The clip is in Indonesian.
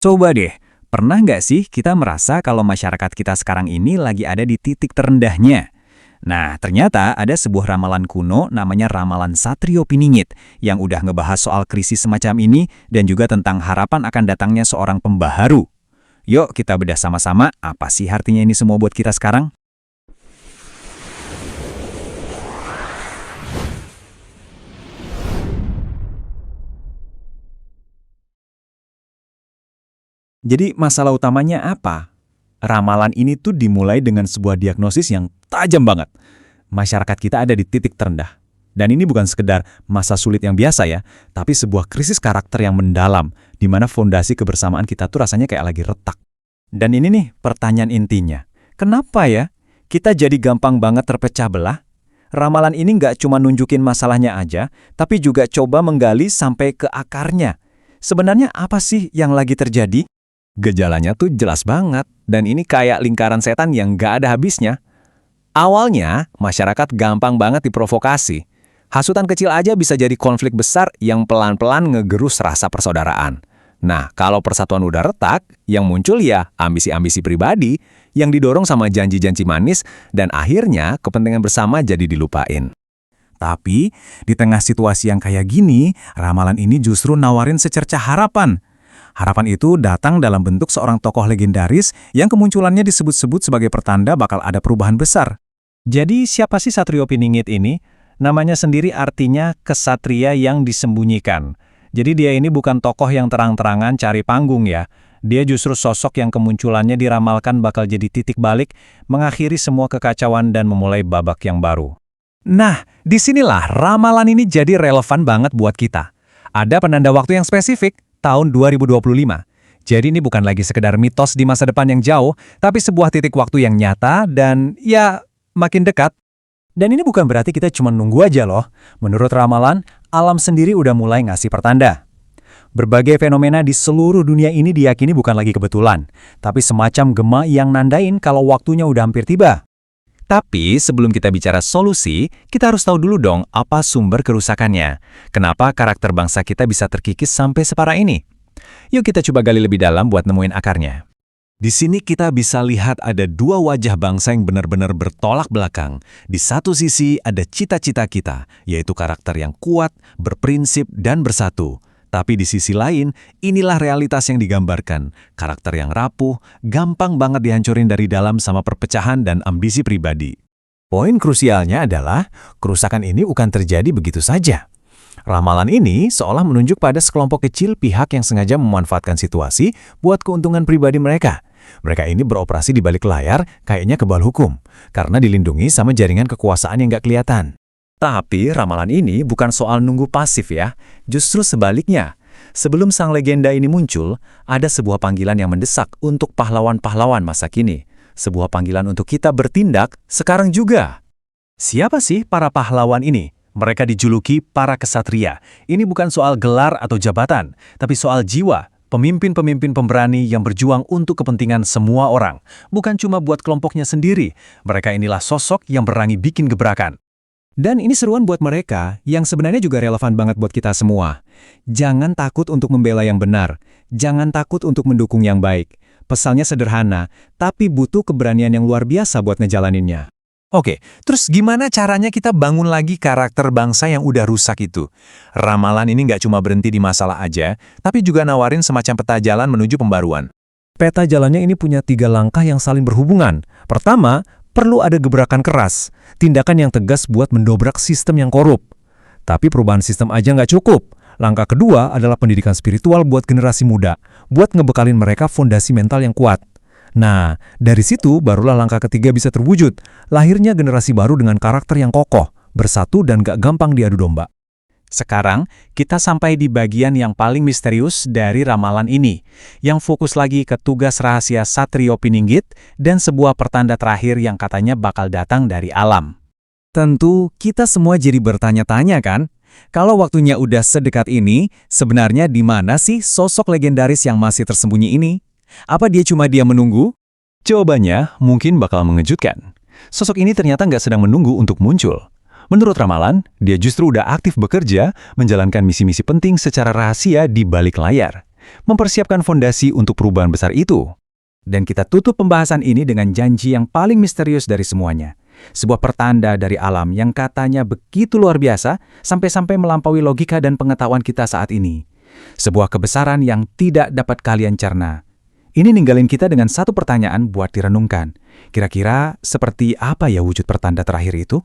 Coba deh, pernah nggak sih kita merasa kalau masyarakat kita sekarang ini lagi ada di titik terendahnya? Nah, ternyata ada sebuah ramalan kuno namanya Ramalan Satrio Piningit yang udah ngebahas soal krisis semacam ini dan juga tentang harapan akan datangnya seorang pembaharu. Yuk kita bedah sama-sama apa sih artinya ini semua buat kita sekarang? Jadi masalah utamanya apa? Ramalan ini tuh dimulai dengan sebuah diagnosis yang tajam banget. Masyarakat kita ada di titik terendah. Dan ini bukan sekedar masa sulit yang biasa ya, tapi sebuah krisis karakter yang mendalam, di mana fondasi kebersamaan kita tuh rasanya kayak lagi retak. Dan ini nih pertanyaan intinya. Kenapa ya kita jadi gampang banget terpecah belah? Ramalan ini nggak cuma nunjukin masalahnya aja, tapi juga coba menggali sampai ke akarnya. Sebenarnya apa sih yang lagi terjadi? Gejalanya tuh jelas banget, dan ini kayak lingkaran setan yang nggak ada habisnya. Awalnya, masyarakat gampang banget diprovokasi. Hasutan kecil aja bisa jadi konflik besar yang pelan-pelan ngegerus rasa persaudaraan. Nah, kalau persatuan udah retak, yang muncul ya ambisi-ambisi pribadi yang didorong sama janji-janji manis dan akhirnya kepentingan bersama jadi dilupain. Tapi, di tengah situasi yang kayak gini, ramalan ini justru nawarin secercah harapan. Harapan itu datang dalam bentuk seorang tokoh legendaris yang kemunculannya disebut-sebut sebagai pertanda bakal ada perubahan besar. Jadi siapa sih Satrio Piningit ini? Namanya sendiri artinya kesatria yang disembunyikan. Jadi dia ini bukan tokoh yang terang-terangan cari panggung ya. Dia justru sosok yang kemunculannya diramalkan bakal jadi titik balik, mengakhiri semua kekacauan dan memulai babak yang baru. Nah, disinilah ramalan ini jadi relevan banget buat kita. Ada penanda waktu yang spesifik, tahun 2025. Jadi ini bukan lagi sekedar mitos di masa depan yang jauh, tapi sebuah titik waktu yang nyata dan ya makin dekat. Dan ini bukan berarti kita cuma nunggu aja loh. Menurut ramalan, alam sendiri udah mulai ngasih pertanda. Berbagai fenomena di seluruh dunia ini diyakini bukan lagi kebetulan, tapi semacam gema yang nandain kalau waktunya udah hampir tiba. Tapi sebelum kita bicara solusi, kita harus tahu dulu dong apa sumber kerusakannya. Kenapa karakter bangsa kita bisa terkikis sampai separah ini? Yuk kita coba gali lebih dalam buat nemuin akarnya. Di sini kita bisa lihat ada dua wajah bangsa yang benar-benar bertolak belakang. Di satu sisi ada cita-cita kita, yaitu karakter yang kuat, berprinsip, dan bersatu. Tapi di sisi lain, inilah realitas yang digambarkan. Karakter yang rapuh, gampang banget dihancurin dari dalam sama perpecahan dan ambisi pribadi. Poin krusialnya adalah, kerusakan ini bukan terjadi begitu saja. Ramalan ini seolah menunjuk pada sekelompok kecil pihak yang sengaja memanfaatkan situasi buat keuntungan pribadi mereka. Mereka ini beroperasi di balik layar, kayaknya kebal hukum, karena dilindungi sama jaringan kekuasaan yang nggak kelihatan. Tapi ramalan ini bukan soal nunggu pasif ya, justru sebaliknya. Sebelum sang legenda ini muncul, ada sebuah panggilan yang mendesak untuk pahlawan-pahlawan masa kini. Sebuah panggilan untuk kita bertindak sekarang juga. Siapa sih para pahlawan ini? Mereka dijuluki para kesatria. Ini bukan soal gelar atau jabatan, tapi soal jiwa. Pemimpin-pemimpin pemberani yang berjuang untuk kepentingan semua orang. Bukan cuma buat kelompoknya sendiri. Mereka inilah sosok yang berani bikin gebrakan. Dan ini seruan buat mereka yang sebenarnya juga relevan banget buat kita semua. Jangan takut untuk membela yang benar. Jangan takut untuk mendukung yang baik. Pesannya sederhana, tapi butuh keberanian yang luar biasa buat ngejalaninnya. Oke, terus gimana caranya kita bangun lagi karakter bangsa yang udah rusak itu? Ramalan ini nggak cuma berhenti di masalah aja, tapi juga nawarin semacam peta jalan menuju pembaruan. Peta jalannya ini punya 3 langkah yang saling berhubungan. Pertama, perlu ada gebrakan keras, tindakan yang tegas buat mendobrak sistem yang korup. Tapi perubahan sistem aja nggak cukup. Langkah kedua adalah pendidikan spiritual buat generasi muda, buat ngebekalin mereka fondasi mental yang kuat. Nah, dari situ barulah langkah ketiga bisa terwujud, lahirnya generasi baru dengan karakter yang kokoh, bersatu dan gak gampang diadu domba. Sekarang, kita sampai di bagian yang paling misterius dari ramalan ini, yang fokus lagi ke tugas rahasia Satrio Piningit dan sebuah pertanda terakhir yang katanya bakal datang dari alam. Tentu, kita semua jadi bertanya-tanya kan? Kalau waktunya udah sedekat ini, sebenarnya di mana sih sosok legendaris yang masih tersembunyi ini? Apa dia cuma diam menunggu? Jawabannya mungkin bakal mengejutkan. Sosok ini ternyata nggak sedang menunggu untuk muncul. Menurut ramalan, dia justru udah aktif bekerja, menjalankan misi-misi penting secara rahasia di balik layar. mempersiapkan fondasi untuk perubahan besar itu. Dan kita tutup pembahasan ini dengan janji yang paling misterius dari semuanya. Sebuah pertanda dari alam yang katanya begitu luar biasa sampai-sampai melampaui logika dan pengetahuan kita saat ini. Sebuah kebesaran yang tidak dapat kalian cerna. Ini ninggalin kita dengan satu pertanyaan buat direnungkan. Kira-kira seperti apa ya wujud pertanda terakhir itu?